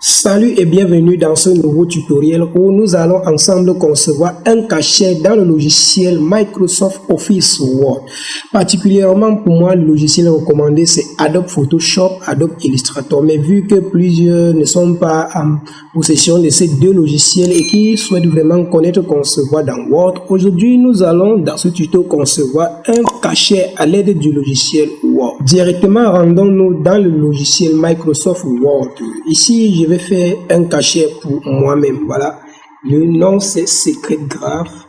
Salut et bienvenue dans ce nouveau tutoriel où nous allons ensemble concevoir un cachet dans le logiciel Microsoft Office Word. Particulièrement pour moi, le logiciel recommandé c'est Adobe Photoshop, Adobe Illustrator. Mais vu que plusieurs ne sont pas en possession de ces deux logiciels et qui souhaitent vraiment connaître concevoir dans Word, aujourd'hui nous allons dans ce tuto concevoir un cachet à l'aide du logiciel Word. Directement rendons-nous dans le logiciel Microsoft Word. Ici je vais faire un cachet pour moi-même. Voilà, le nom c'est SecretGraph.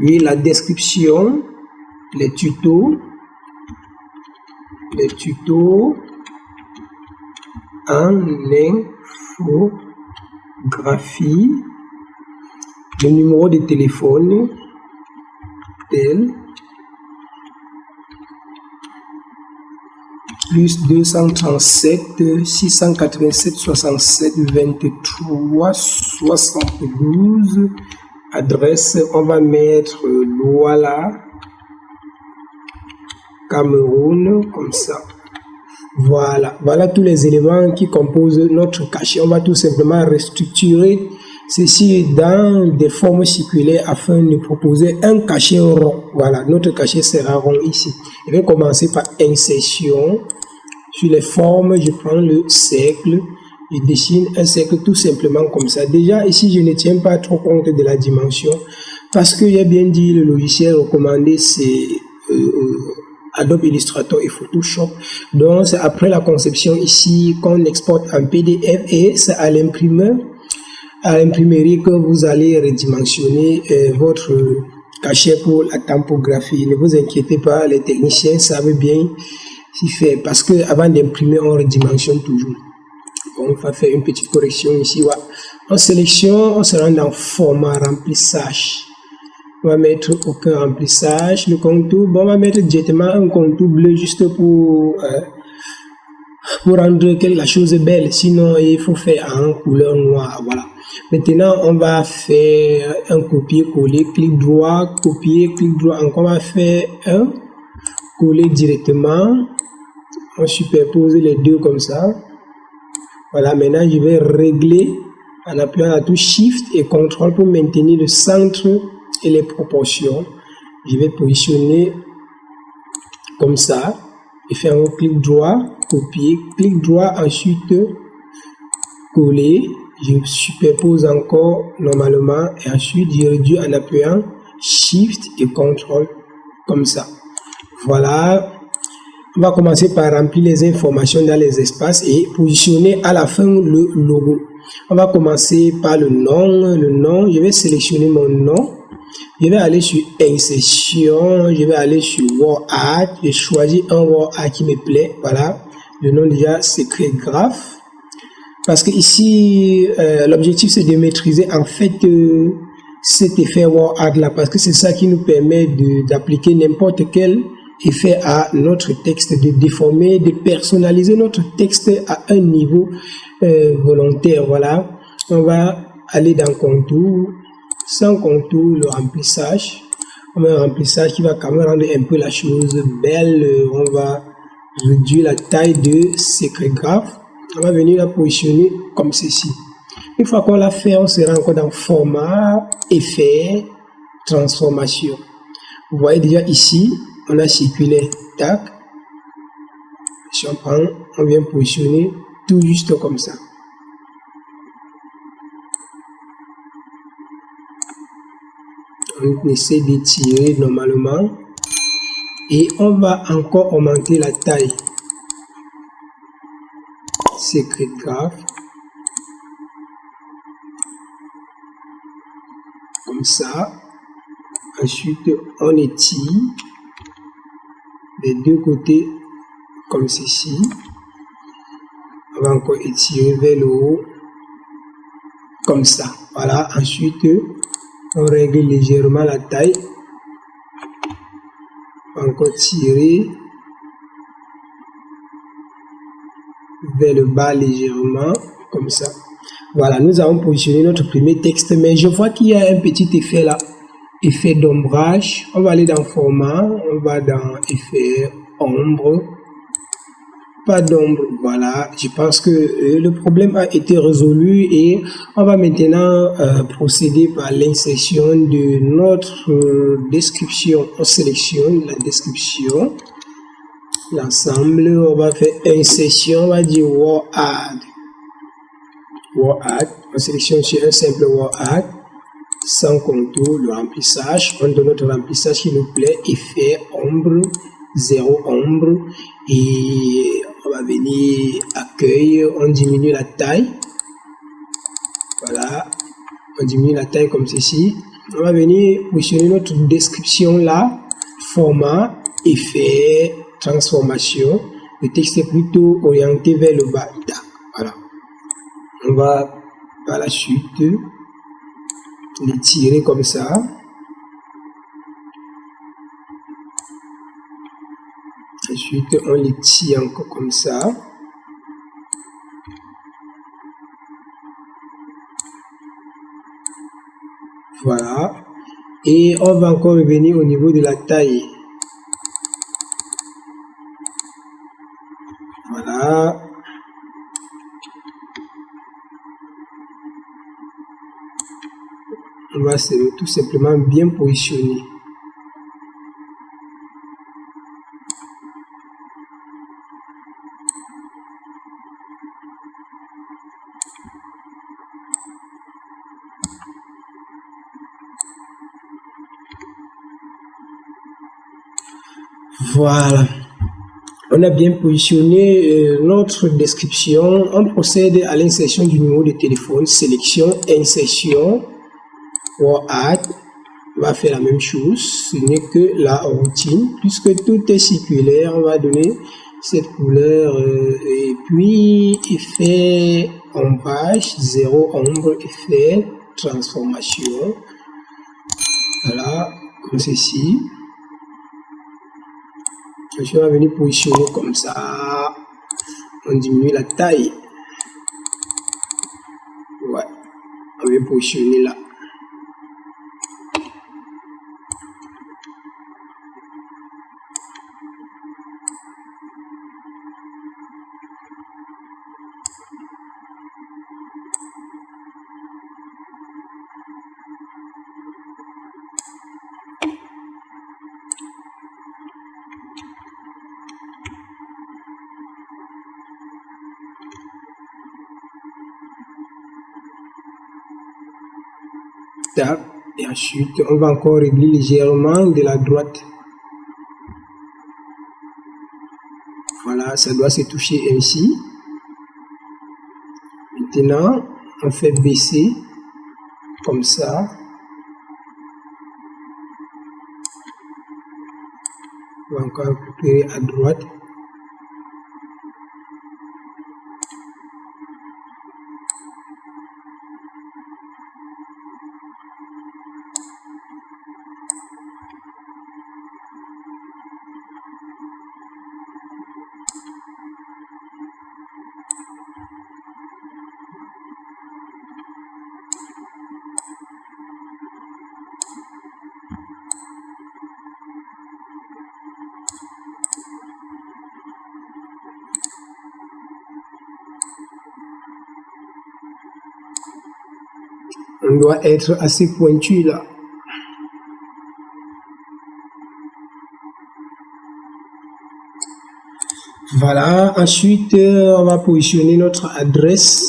Oui, la description, les tutos en infographie, le numéro de téléphone tel plus 237 687 67 23 72. Adresse, on va mettre Douala, Cameroun, comme ça. Voilà tous les éléments qui composent notre cachet. On va tout simplement restructurer ceci dans des formes circulaires afin de proposer un cachet rond. Voilà, notre cachet sera rond ici. Je vais commencer par insertion. Sur les formes, je prends le cercle. Je dessine un cercle tout simplement comme ça. Déjà ici, je ne tiens pas trop compte de la dimension parce que j'ai bien dit le logiciel recommandé c'est Adobe Illustrator et Photoshop. Donc c'est après la conception ici qu'on exporte en PDF et c'est à l'imprimerie que vous allez redimensionner votre cachet pour la typographie. Ne vous inquiétez pas, les techniciens savent bien s'y faire parce que avant d'imprimer on redimensionne toujours. On va faire une petite correction ici. Voilà. En sélection, on se rend dans format remplissage. On va mettre aucun remplissage. Le contour, bon, on va mettre directement un contour bleu juste pour rendre la chose belle. Sinon, il faut faire en couleur noire. Voilà. Maintenant, on va faire un copier-coller, clic droit, copier, clic droit. Encore, on va faire un coller directement. On superpose les deux comme ça. Voilà, maintenant je vais régler en appuyant la touche Shift et CTRL pour maintenir le centre et les proportions. Je vais positionner comme ça et faire un clic droit, copier, clic droit, ensuite coller. Je superpose encore normalement et ensuite je réduis en appuyant Shift et CTRL comme ça. Voilà. On va commencer par remplir les informations dans les espaces et positionner à la fin le logo. On va commencer par le nom. Je vais sélectionner mon nom. Je vais aller sur Insertion. Je vais aller sur Word Art. Je choisis un Word Art qui me plaît. Voilà. Le nom déjà, SecretGraph. Parce que ici, l'objectif c'est de maîtriser en fait cet effet Word Art là. Parce que c'est ça qui nous permet d'appliquer n'importe quel effet à notre texte, de déformer, de personnaliser notre texte à un niveau volontaire. Voilà, on va aller dans contour, sans contour, le remplissage. On met un remplissage qui va quand même rendre un peu la chose belle. On va réduire la taille de SecretGraph. On va venir la positionner comme ceci. Une fois qu'on l'a fait, on sera encore dans format, effet, transformation. Vous voyez déjà ici, on a circulé, tac. Si on prend, on vient positionner tout juste comme ça. On essaie d'étirer normalement et on va encore augmenter la taille. SecretGraph. Comme ça. Ensuite, on étire des deux côtés comme ceci. On va encore étirer vers le haut comme ça. Voilà. Ensuite, on règle légèrement la taille. On va encore tirer vers le bas légèrement comme ça. Voilà, nous avons positionné notre premier texte, mais je vois qu'il y a un petit effet là. Effet d'ombrage, on va aller dans format, on va dans effet ombre, pas d'ombre. Voilà, je pense que le problème a été résolu et on va maintenant procéder par l'insertion de notre description. On sélectionne la description, l'ensemble, on va faire insertion, on va dire WordAd. WordAd, on sélectionne sur un simple WordAd, sans contour, le remplissage. On donne notre remplissage s'il nous plaît, effet, ombre, zéro ombre, et on va venir accueil, on diminue la taille. Voilà, on diminue la taille comme ceci. On va venir positionner notre description là, format, effet, transformation. Le texte est plutôt orienté vers le bas. Voilà. On va par la suite les tirer comme ça. Ensuite, on les tire encore comme ça. Voilà. Et on va encore revenir au niveau de la taille. Voilà. On va tout simplement bien positionner. Voilà, on a bien positionné notre description. On procède à l'insertion du numéro de téléphone, sélection, insertion, WordAd. On va faire la même chose, ce n'est que la routine, puisque tout est circulaire. On va donner cette couleur et puis effet ombrage, zéro ombre, effet transformation. Voilà, comme ceci. Je vais venir positionner comme ça. On diminue la taille. Ouais, on va positionner là. Et ensuite on va encore régler légèrement de la droite. Voilà, ça doit se toucher ainsi. Maintenant on fait baisser comme ça. On va encore récupérer à droite. On doit être assez pointu là. Voilà, ensuite on va positionner notre adresse.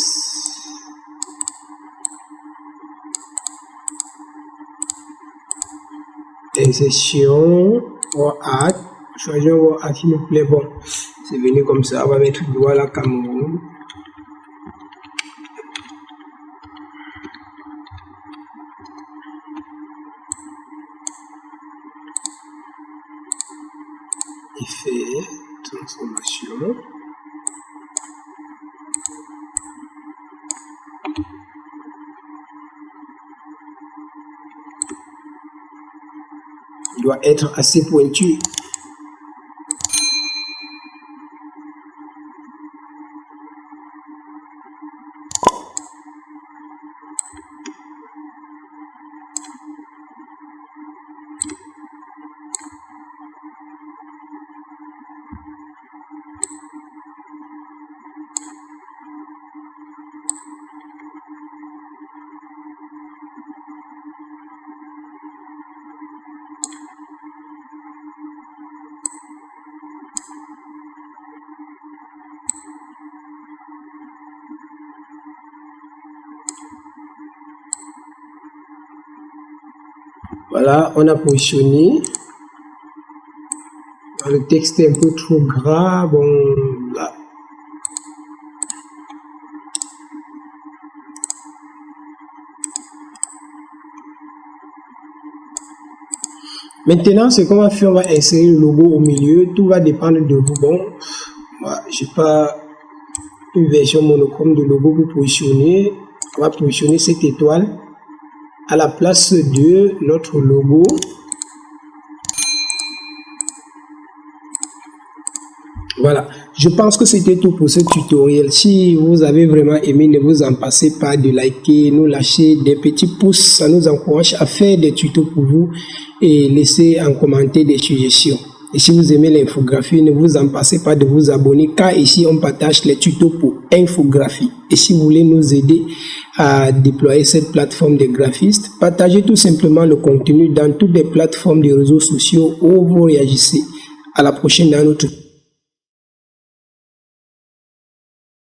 Insertion, WordAd. Choisir WordAd s'il nous plaît. Bon, c'est venu comme ça. On va mettre le doigt là, Cameroun. Effet, transformation. Il doit être assez pointu. Voilà, on a positionné. Le texte est un peu trop gras. Bon, là. Maintenant, ce qu'on va faire, on va insérer le logo au milieu. Tout va dépendre de vous. Bon, moi, j'ai pas une version monochrome de logo pour positionner. On va positionner cette étoile à la place de notre logo. Voilà, je pense que c'était tout pour ce tutoriel. Si vous avez vraiment aimé, ne vous en passez pas de liker, nous lâcher des petits pouces, ça nous encourage à faire des tutos pour vous et laisser en commentaire des suggestions. Et si vous aimez l'infographie, ne vous en passez pas de vous abonner car ici on partage les tutos pour infographie. Et si vous voulez nous aider à déployer cette plateforme de graphistes, partagez tout simplement le contenu dans toutes les plateformes de réseaux sociaux où vous réagissez. À la prochaine dans notre